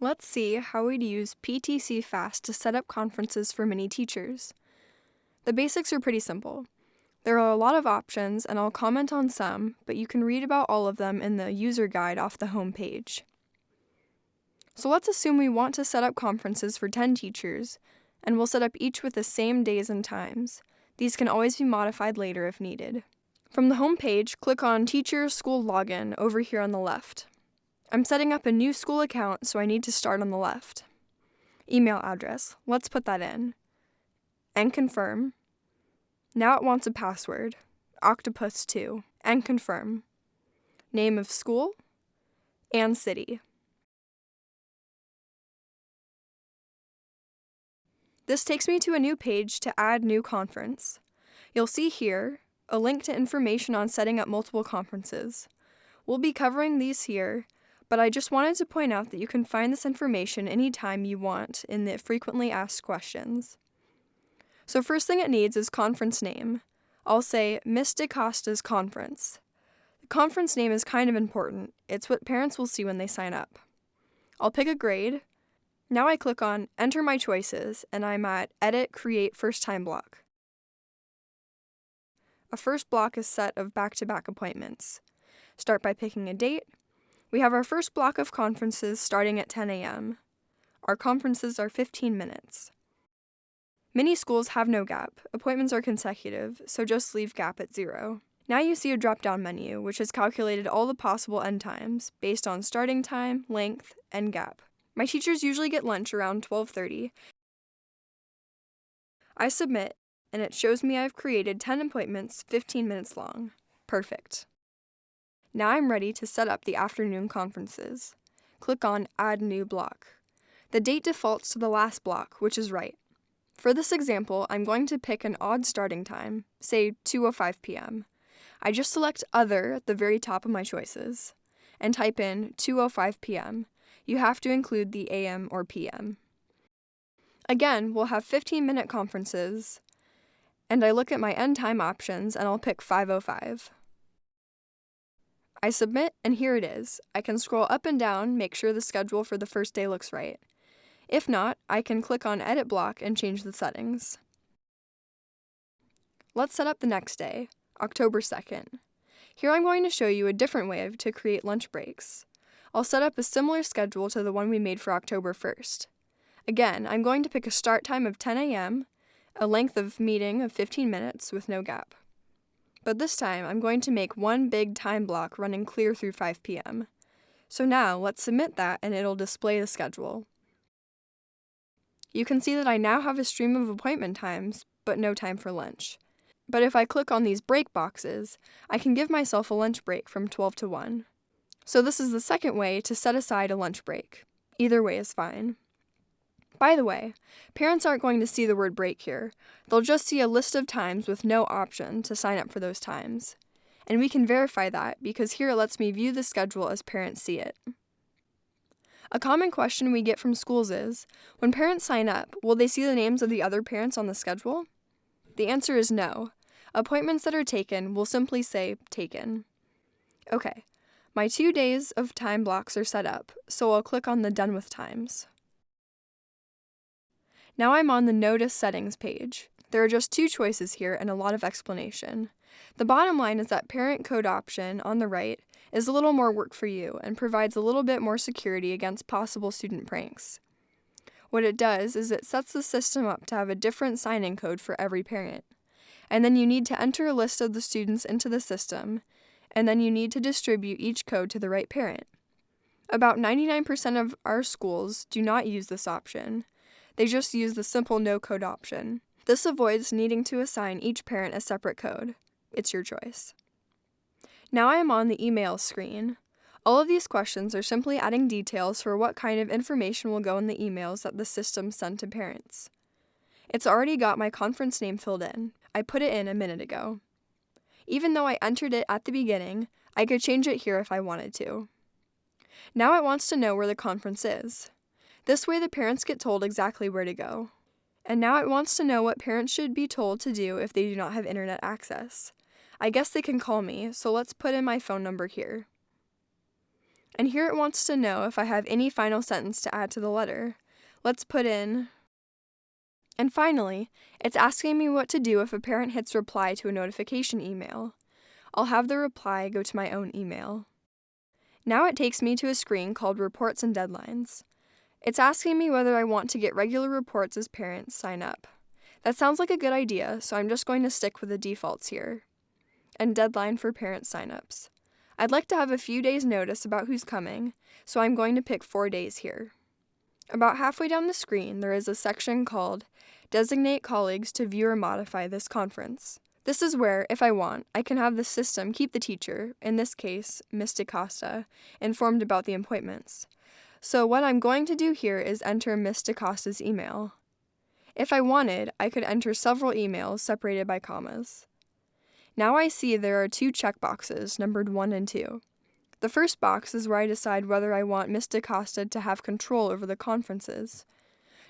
Let's see how we'd use PTC Fast to set up conferences for many teachers. The basics are pretty simple. There are a lot of options, and I'll comment on some, but you can read about all of them in the user guide off the home page. So let's assume we want to set up conferences for 10 teachers, and we'll set up each with the same days and times. These can always be modified later if needed. From the home page, click on Teacher School Login over here on the left. I'm setting up a new school account, so I need to start on the left. Email address, let's put that in. And confirm. Now it wants a password, Octopus2, and confirm. Name of school, and city. This takes me to a new page to add new conference. You'll see here a link to information on setting up multiple conferences. We'll be covering these here, but I just wanted to point out that you can find this information anytime you want in the frequently asked questions. So first thing it needs is conference name. I'll say Miss DaCosta's conference. The conference name is kind of important. It's what parents will see when they sign up. I'll pick a grade. Now I click on Enter My Choices, and I'm at Edit Create First Time Block. A first block is set of back-to-back appointments. Start by picking a date. We have our first block of conferences starting at 10 a.m. Our conferences are 15 minutes. Many schools have no gap. Appointments are consecutive, so just leave gap at 0. Now you see a drop-down menu, which has calculated all the possible end times based on starting time, length, and gap. My teachers usually get lunch around 12:30. I submit, and it shows me I've created 10 appointments 15 minutes long. Perfect. Now I'm ready to set up the afternoon conferences. Click on Add New Block. The date defaults to the last block, which is right. For this example, I'm going to pick an odd starting time, say 2:05 p.m. I just select Other at the very top of my choices, and type in 2:05 p.m. You have to include the AM or PM. Again, we'll have 15-minute conferences, and I look at my end time options and I'll pick 5:05. I submit, and here it is. I can scroll up and down, make sure the schedule for the first day looks right. If not, I can click on Edit Block and change the settings. Let's set up the next day, October 2nd. Here I'm going to show you a different way to create lunch breaks. I'll set up a similar schedule to the one we made for October 1st. Again, I'm going to pick a start time of 10 a.m., a length of meeting of 15 minutes with no gap. But this time, I'm going to make one big time block running clear through 5 p.m. So now, let's submit that and it'll display the schedule. You can see that I now have a stream of appointment times, but no time for lunch. But if I click on these break boxes, I can give myself a lunch break from 12 to 1. So this is the second way to set aside a lunch break. Either way is fine. By the way, parents aren't going to see the word break here. They'll just see a list of times with no option to sign up for those times. And we can verify that because here it lets me view the schedule as parents see it. A common question we get from schools is, when parents sign up, will they see the names of the other parents on the schedule? The answer is no. Appointments that are taken will simply say taken. Okay. My 2 days of time blocks are set up, so I'll click on the Done with Times. Now I'm on the Notice Settings page. There are just 2 choices here and a lot of explanation. The bottom line is that Parent Code option on the right is a little more work for you and provides a little bit more security against possible student pranks. What it does is it sets the system up to have a different sign-in code for every parent. And then you need to enter a list of the students into the system, and then you need to distribute each code to the right parent. About 99% of our schools do not use this option. They just use the simple no-code option. This avoids needing to assign each parent a separate code. It's your choice. Now I am on the email screen. All of these questions are simply adding details for what kind of information will go in the emails that the system sent to parents. It's already got my conference name filled in. I put it in a minute ago. Even though I entered it at the beginning, I could change it here if I wanted to. Now it wants to know where the conference is. This way the parents get told exactly where to go. And now it wants to know what parents should be told to do if they do not have internet access. I guess they can call me, so let's put in my phone number here. And here it wants to know if I have any final sentence to add to the letter. Let's put in... And finally, it's asking me what to do if a parent hits reply to a notification email. I'll have the reply go to my own email. Now it takes me to a screen called Reports and Deadlines. It's asking me whether I want to get regular reports as parents sign up. That sounds like a good idea, so I'm just going to stick with the defaults here. And deadline for parent signups. I'd like to have a few days' notice about who's coming, so I'm going to pick 4 days here. About halfway down the screen, there is a section called Designate Colleagues to View or Modify this conference. This is where, if I want, I can have the system keep the teacher, in this case, Ms. DaCosta, informed about the appointments. So what I'm going to do here is enter Ms. DaCosta's email. If I wanted, I could enter several emails separated by commas. Now I see there are 2 checkboxes, numbered 1 and 2. The first box is where I decide whether I want Ms. DaCosta to have control over the conferences.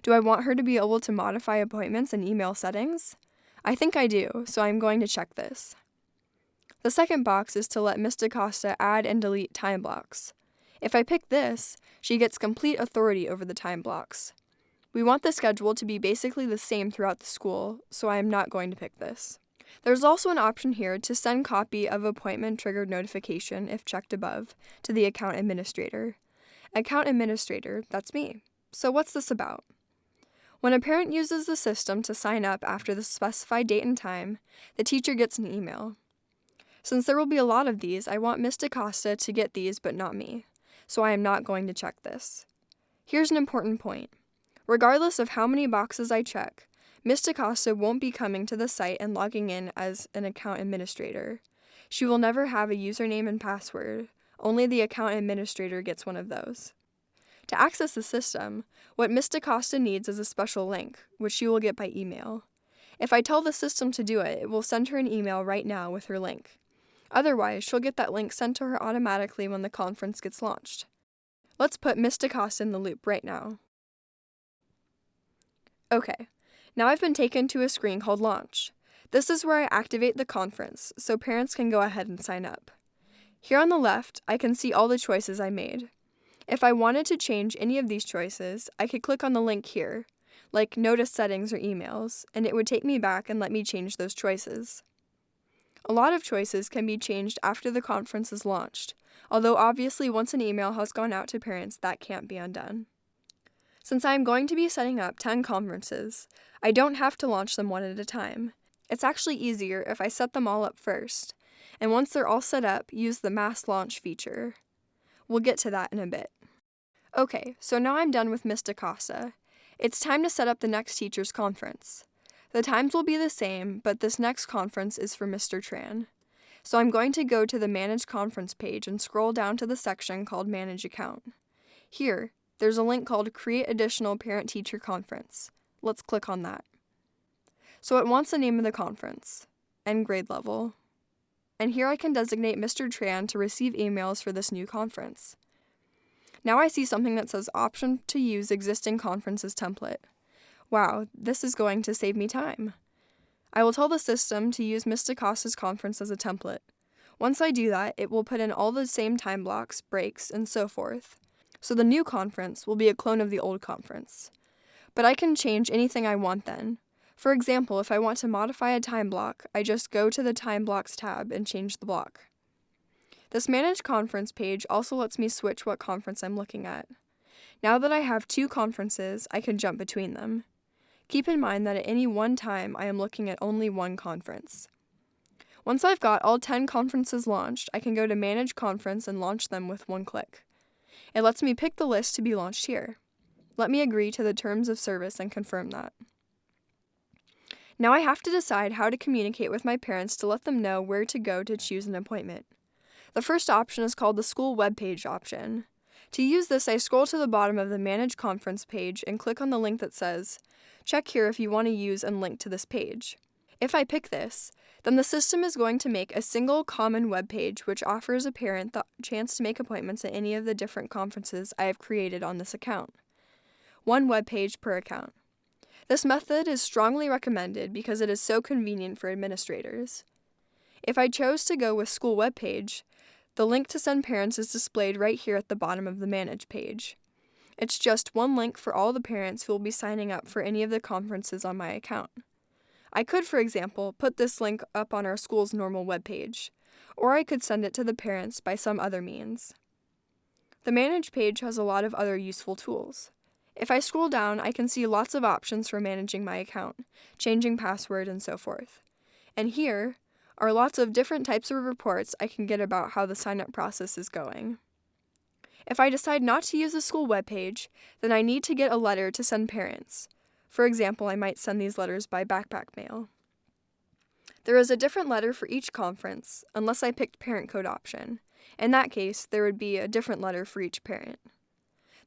Do I want her to be able to modify appointments and email settings? I think I do, so I'm going to check this. The second box is to let Ms. DaCosta add and delete time blocks. If I pick this, she gets complete authority over the time blocks. We want the schedule to be basically the same throughout the school, so I am not going to pick this. There's also an option here to send copy of appointment triggered notification, if checked above, to the account administrator. Account administrator, that's me. So what's this about? When a parent uses the system to sign up after the specified date and time, the teacher gets an email. Since there will be a lot of these, I want Ms. DaCosta to get these but not me, so I am not going to check this. Here's an important point. Regardless of how many boxes I check, Ms. DaCosta won't be coming to the site and logging in as an account administrator. She will never have a username and password. Only the account administrator gets one of those. To access the system, what Ms. DaCosta needs is a special link, which she will get by email. If I tell the system to do it, it will send her an email right now with her link. Otherwise, she'll get that link sent to her automatically when the conference gets launched. Let's put Ms. DaCosta in the loop right now. Okay, now I've been taken to a screen called Launch. This is where I activate the conference, so parents can go ahead and sign up. Here on the left, I can see all the choices I made. If I wanted to change any of these choices, I could click on the link here, like Notice Settings or Emails, and it would take me back and let me change those choices. A lot of choices can be changed after the conference is launched, although obviously once an email has gone out to parents, that can't be undone. Since I am going to be setting up 10 conferences, I don't have to launch them one at a time. It's actually easier if I set them all up first, and once they're all set up, use the mass launch feature. We'll get to that in a bit. Okay, so now I'm done with Ms. DaCosta. It's time to set up the next teacher's conference. The times will be the same, but this next conference is for Mr. Tran. So I'm going to go to the Manage Conference page and scroll down to the section called Manage Account. Here, there's a link called Create Additional Parent-Teacher Conference. Let's click on that. So it wants the name of the conference, and grade level. And here I can designate Mr. Tran to receive emails for this new conference. Now I see something that says Option to use existing conferences template. Wow, this is going to save me time. I will tell the system to use Ms. DaCosta's conference as a template. Once I do that, it will put in all the same time blocks, breaks, and so forth. So the new conference will be a clone of the old conference. But I can change anything I want then. For example, if I want to modify a time block, I just go to the Time Blocks tab and change the block. This Manage Conference page also lets me switch what conference I'm looking at. Now that I have 2 conferences, I can jump between them. Keep in mind that at any one time, I am looking at only one conference. Once I've got all 10 conferences launched, I can go to Manage Conference and launch them with one click. It lets me pick the list to be launched here. Let me agree to the terms of service and confirm that. Now I have to decide how to communicate with my parents to let them know where to go to choose an appointment. The first option is called the School Webpage option. To use this, I scroll to the bottom of the Manage Conference page and click on the link that says, "Check here if you want to use and link to this page." If I pick this, then the system is going to make a single common web page which offers a parent the chance to make appointments at any of the different conferences I have created on this account. One web page per account. This method is strongly recommended because it is so convenient for administrators. If I chose to go with School Webpage, The link to send parents is displayed right here at the bottom of the Manage page. It's just one link for all the parents who will be signing up for any of the conferences on my account. I could, for example, put this link up on our school's normal webpage, or I could send it to the parents by some other means. The Manage page has a lot of other useful tools. If I scroll down, I can see lots of options for managing my account, changing password, and so forth. And here are lots of different types of reports I can get about how the sign-up process is going. If I decide not to use the school webpage, then I need to get a letter to send parents. For example, I might send these letters by backpack mail. There is a different letter for each conference, unless I picked parent code option. In that case, there would be a different letter for each parent.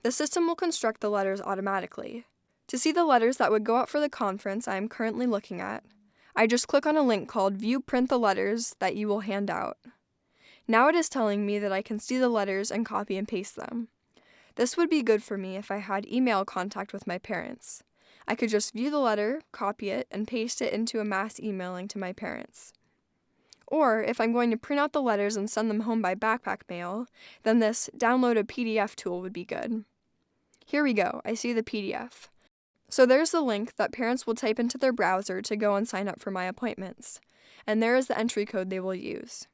The system will construct the letters automatically. To see the letters that would go out for the conference I am currently looking at, I just click on a link called View Print the Letters that you will hand out. Now it is telling me that I can see the letters and copy and paste them. This would be good for me if I had email contact with my parents. I could just view the letter, copy it, and paste it into a mass emailing to my parents. Or, if I'm going to print out the letters and send them home by backpack mail, then this Download a PDF tool would be good. Here we go, I see the PDF. So there's the link that parents will type into their browser to go and sign up for my appointments, and there is the entry code they will use.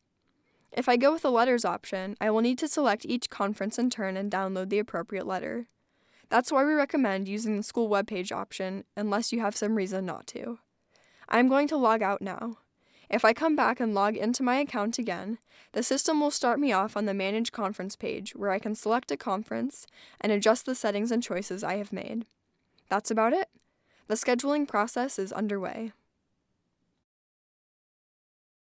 If I go with the letters option, I will need to select each conference in turn and download the appropriate letter. That's why we recommend using the school webpage option unless you have some reason not to. I'm going to log out now. If I come back and log into my account again, the system will start me off on the Manage Conference page where I can select a conference and adjust the settings and choices I have made. That's about it. The scheduling process is underway.